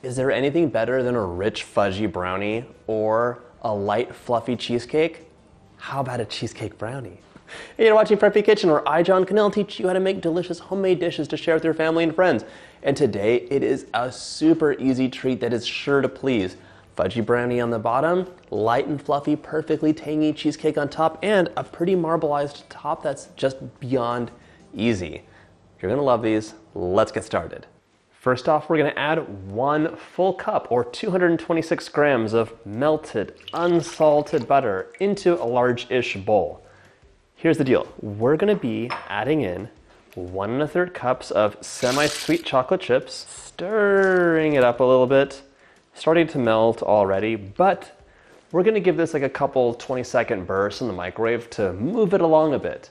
Is there anything better than a rich fudgy brownie or a light fluffy cheesecake? How about a cheesecake brownie? Hey, you're watching Preppy Kitchen, where I, John Cannell, teach you how to make delicious homemade dishes to share with your family and friends. And today it is a super easy treat that is sure to please. Fudgy brownie on the bottom, light and fluffy, perfectly tangy cheesecake on top, and a pretty marbleized top that's just beyond easy. You're gonna love these. Let's get started. First off, we're gonna add 1 full cup or 226 grams of melted, unsalted butter into a large-ish bowl. Here's the deal. We're gonna be adding in 1 1/3 cups of semi-sweet chocolate chips, stirring it up a little bit, starting to melt already, but we're gonna give this like a couple 20-second bursts in the microwave to move it along a bit.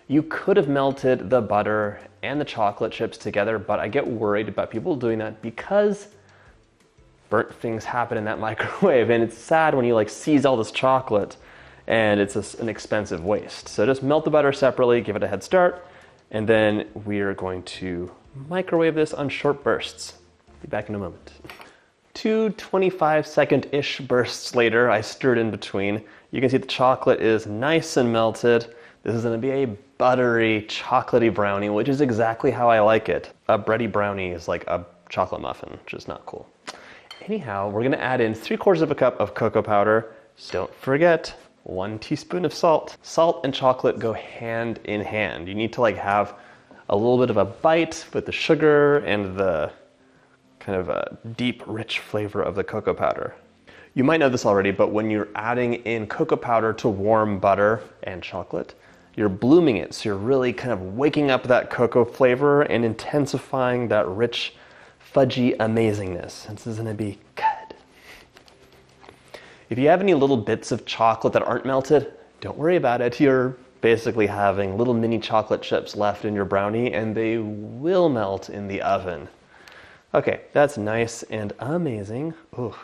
You could have melted the butter and the chocolate chips together, but I get worried about people doing that because burnt things happen in that microwave, and it's sad when you like seize all this chocolate and it's an expensive waste. So just melt the butter separately, give it a head start, and then we're going to microwave this on short bursts. Be back in a moment. 2 25-second-ish bursts later, I stirred in between. You can see the chocolate is nice and melted. This is gonna be a buttery, chocolatey brownie, which is exactly how I like it. A bready brownie is like a chocolate muffin, which is not cool. Anyhow, we're gonna add in 3/4 cup of cocoa powder. So don't forget, 1 teaspoon of salt. Salt and chocolate go hand in hand. You need to like have a little bit of a bite with the sugar and the kind of a deep, rich flavor of the cocoa powder. You might know this already, but when you're adding in cocoa powder to warm butter and chocolate, you're blooming it. So you're really kind of waking up that cocoa flavor and intensifying that rich, fudgy amazingness. This is gonna be good. If you have any little bits of chocolate that aren't melted, don't worry about it. You're basically having little mini chocolate chips left in your brownie, and they will melt in the oven. Okay, that's nice and amazing. Ooh.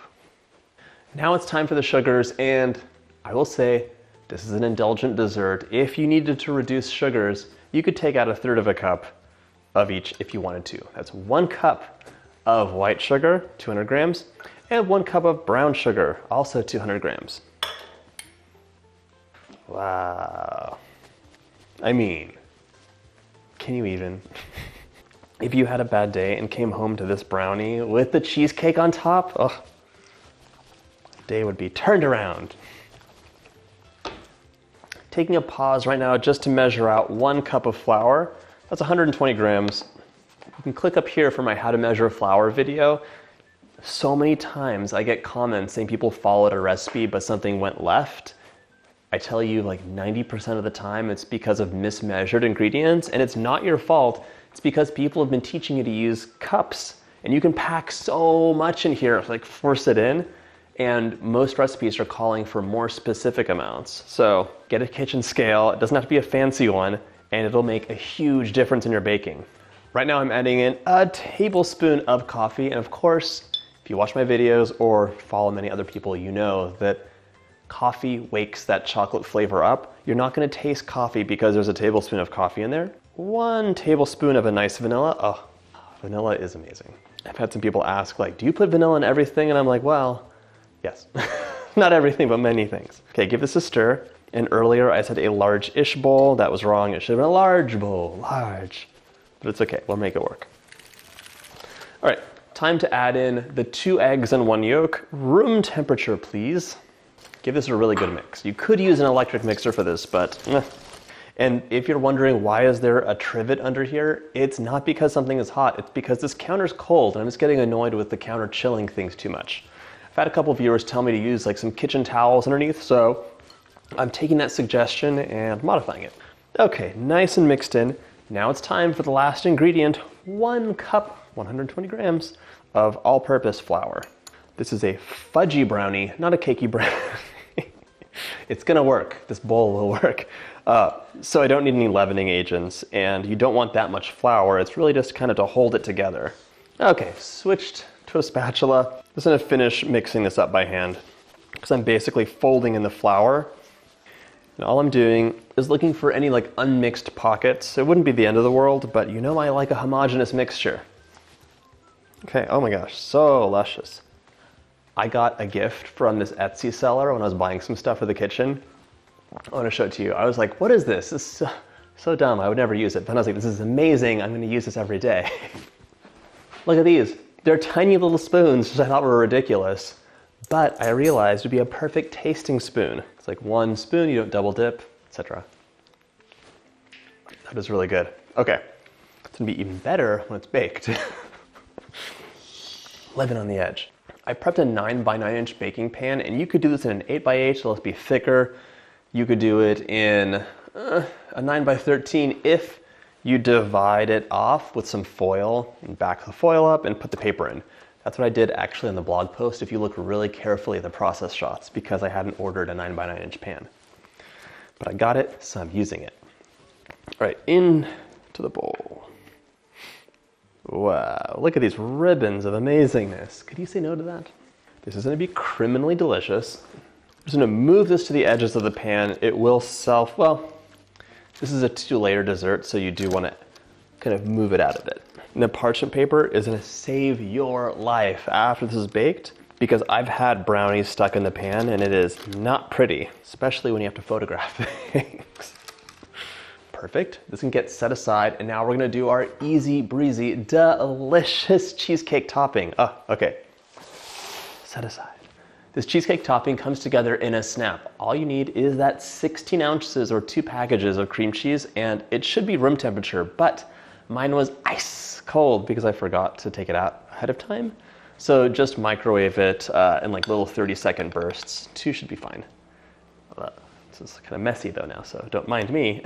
Now it's time for the sugars, and I will say, this is an indulgent dessert. If you needed to reduce sugars, you could take out 1/3 cup of each if you wanted to. That's 1 cup of white sugar, 200 grams, and 1 cup of brown sugar, also 200 grams. Wow. I mean, can you even? If you had a bad day and came home to this brownie with the cheesecake on top, oh, day would be turned around. Taking a pause right now just to measure out 1 cup of flour. That's 120 grams. You can click up here for my how to measure flour video. So many times I get comments saying people followed a recipe but something went left. I tell you, like 90% of the time it's because of mismeasured ingredients, and it's not your fault. It's because people have been teaching you to use cups, and you can pack so much in here, like force it in. And most recipes are calling for more specific amounts. So get a kitchen scale. It doesn't have to be a fancy one, and it'll make a huge difference in your baking. Right now I'm adding in a tablespoon of coffee. And of course, if you watch my videos or follow many other people, you know that coffee wakes that chocolate flavor up. You're not gonna taste coffee because there's a tablespoon of coffee in there. 1 tablespoon of a nice vanilla. Oh, vanilla is amazing. I've had some people ask, like, do you put vanilla in everything? And I'm like, well, yes. Not everything, but many things. Okay, give this a stir. And earlier I said a large-ish bowl. That was wrong. It should have been a large bowl. Large. But it's okay. We'll make it work. All right, time to add in the 2 eggs and 1 yolk. Room temperature, please. Give this a really good mix. You could use an electric mixer for this, but And if you're wondering why is there a trivet under here, it's not because something is hot. It's because this counter's cold, and I'm just getting annoyed with the counter chilling things too much. I've had a couple of viewers tell me to use like some kitchen towels underneath, so I'm taking that suggestion and modifying it. Okay, nice and mixed in. Now it's time for the last ingredient, 1 cup, 120 grams of all-purpose flour. This is a fudgy brownie, not a cakey brownie. It's gonna work. This bowl will work. So I don't need any leavening agents, and you don't want that much flour. It's really just kind of to hold it together. Okay, switched to a spatula. I'm just gonna finish mixing this up by hand because I'm basically folding in the flour. And all I'm doing is looking for any like unmixed pockets. It wouldn't be the end of the world, but you know I like a homogeneous mixture. Okay, oh my gosh, so luscious. I got a gift from this Etsy seller when I was buying some stuff for the kitchen. I want to show it to you. I was like, what is this? This is so dumb, I would never use it. But I was like, this is amazing, I'm gonna use this every day. Look at these. They're tiny little spoons, which I thought were ridiculous. But I realized it'd be a perfect tasting spoon. It's like one spoon, you don't double dip, etc. That is really good. Okay, it's gonna be even better when it's baked. Living on the edge. I prepped a 9x9" baking pan, and you could do this in an 8x8, so let's be thicker. You could do it in a 9x13 if you divide it off with some foil and back the foil up and put the paper in. That's what I did actually on the blog post if you look really carefully at the process shots, because I hadn't ordered a 9x9" pan. But I got it, so I'm using it. All right, into the bowl. Wow, look at these ribbons of amazingness. Could you say no to that? This is gonna be criminally delicious. I'm just gonna move this to the edges of the pan. It will well, this is a 2-layer dessert, so you do wanna kind of move it out a bit. And the parchment paper is gonna save your life after this is baked, because I've had brownies stuck in the pan and it is not pretty, especially when you have to photograph things. Perfect. This can get set aside, and now we're gonna do our easy breezy, delicious cheesecake topping. Oh, okay. Set aside. This cheesecake topping comes together in a snap. All you need is that 16 ounces or 2 packages of cream cheese, and it should be room temperature, but mine was ice cold because I forgot to take it out ahead of time. So just microwave it in like little 30-second bursts. 2 should be fine. This is kind of messy though now, so don't mind me.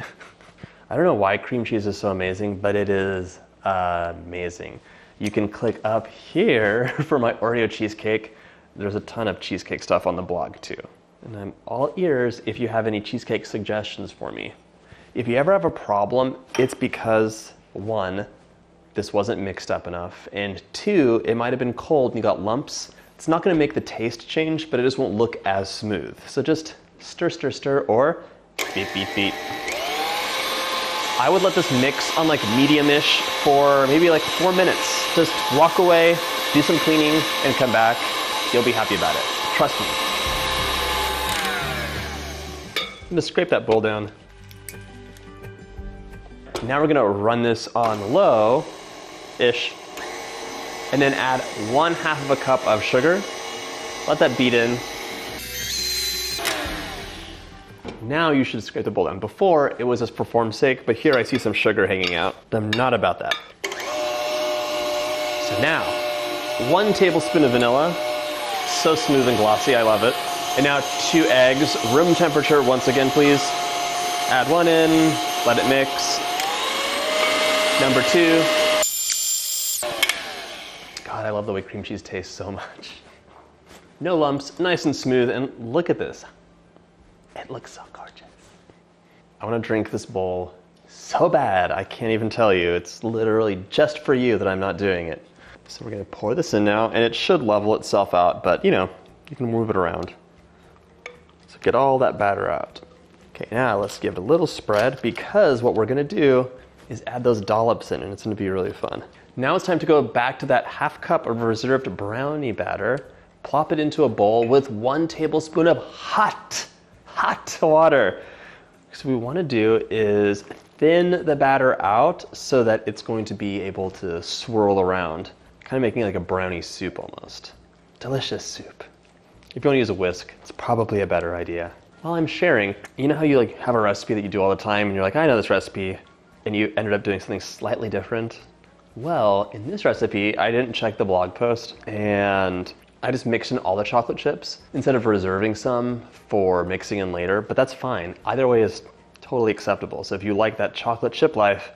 I don't know why cream cheese is so amazing, but it is amazing. You can click up here for my Oreo cheesecake. There's a ton of cheesecake stuff on the blog too. And I'm all ears if you have any cheesecake suggestions for me. If you ever have a problem, it's because 1, this wasn't mixed up enough, and 2, it might have been cold and you got lumps. It's not gonna make the taste change, but it just won't look as smooth. So just stir, stir, stir, or beat, beat, beat. I would let this mix on like medium-ish for maybe like 4 minutes. Just walk away, do some cleaning, and come back. You'll be happy about it. Trust me. I'm gonna scrape that bowl down. Now we're gonna run this on low-ish, and then add 1/2 cup of sugar. Let that beat in. Now you should scrape the bowl down. Before, it was just for form's sake, but here I see some sugar hanging out. I'm not about that. So now, 1 tablespoon of vanilla. So smooth and glossy, I love it. And now 2 eggs, room temperature once again, please. Add 1 in, let it mix. Number 2. God, I love the way cream cheese tastes so much. No lumps, nice and smooth, and look at this. It looks so gorgeous. I want to drink this bowl so bad, I can't even tell you. It's literally just for you that I'm not doing it. So we're gonna pour this in now, and it should level itself out, but you know, you can move it around. So get all that batter out. Okay, now let's give it a little spread, because what we're gonna do is add those dollops in, and it's gonna be really fun. Now it's time to go back to that 1/2 cup of reserved brownie batter, plop it into a bowl with 1 tablespoon of hot water. So what we wanna do is thin the batter out so that it's going to be able to swirl around. Kind of making like a brownie soup almost. Delicious soup. If you want to use a whisk, it's probably a better idea. While I'm sharing, you know how you like have a recipe that you do all the time and you're like, I know this recipe, and you ended up doing something slightly different? Well, in this recipe, I didn't check the blog post and I just mixed in all the chocolate chips instead of reserving some for mixing in later, but that's fine. Either way is totally acceptable. So if you like that chocolate chip life,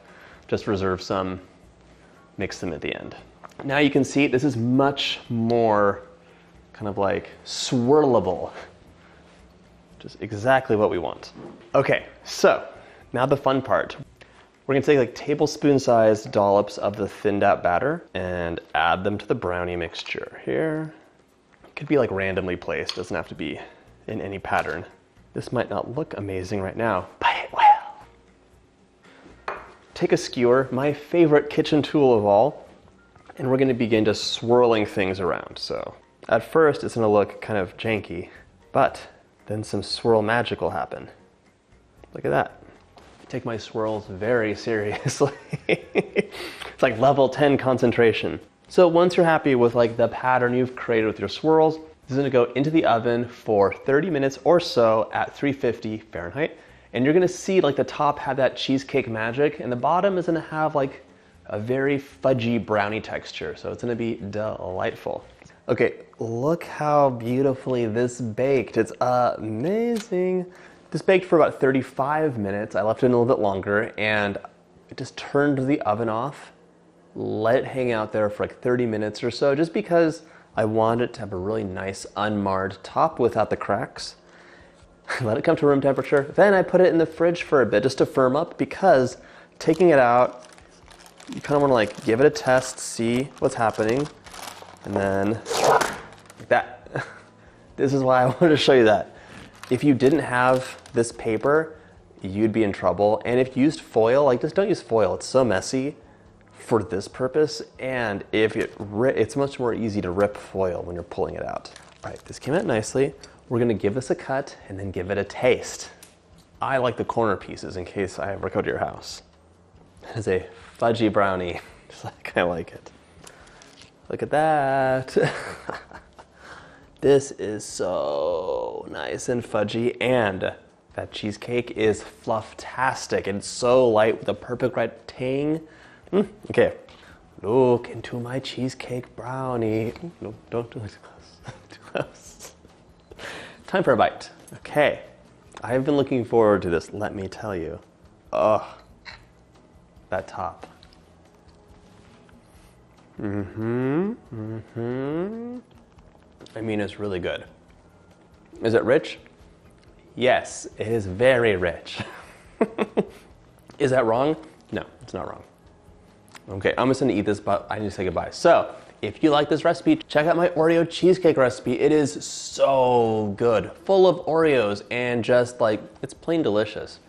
just reserve some, mix them at the end. Now you can see this is much more kind of like swirlable. Just exactly what we want. Okay, so now the fun part. We're gonna take like tablespoon-sized dollops of the thinned out batter and add them to the brownie mixture here. It could be like randomly placed, doesn't have to be in any pattern. This might not look amazing right now, but it will. Take a skewer, my favorite kitchen tool of all, And we're gonna begin just swirling things around. So at first it's gonna look kind of janky, but then some swirl magic will happen. Look at that. I take my swirls very seriously. It's like level 10 concentration. So once you're happy with like the pattern you've created with your swirls, this is gonna go into the oven for 30 minutes or so at 350 Fahrenheit. And you're gonna see like the top have that cheesecake magic and the bottom is gonna have like a very fudgy brownie texture. So it's gonna be delightful. Okay, look how beautifully this baked. It's amazing. This baked for about 35 minutes. I left it in a little bit longer and I just turned the oven off, let it hang out there for like 30 minutes or so, just because I wanted it to have a really nice unmarred top without the cracks. Let it come to room temperature. Then I put it in the fridge for a bit just to firm up, because taking it out, you kind of want to like give it a test, see what's happening, and then like that. This is why I wanted to show you that. If you didn't have this paper, you'd be in trouble. And if you used foil, like just don't use foil. It's so messy for this purpose. And if it's much more easy to rip foil when you're pulling it out. All right, this came out nicely. We're gonna give this a cut and then give it a taste. I like the corner pieces in case I ever go to your house. It is a fudgy brownie, just like I like it. Look at that. This is so nice and fudgy, and that cheesecake is fluff-tastic. It's so light with the perfect right tang. Okay, look into my cheesecake brownie. No, don't do it too close. Too close. Time for a bite. Okay, I've been looking forward to this, let me tell you. Ugh, that top. I mean, it's really good. Is it rich? Yes, it is very rich. Is that wrong? No, it's not wrong. Okay, I'm just gonna eat this, but I need to say goodbye. So, if you like this recipe, check out my Oreo cheesecake recipe. It is so good, full of Oreos, and just like, it's plain delicious.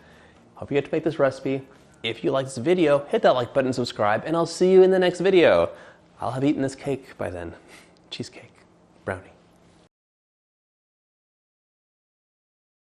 Hope you get to make this recipe. If you like this video, hit that like button, subscribe, and I'll see you in the next video. I'll have eaten this cake by then. Cheesecake, brownie.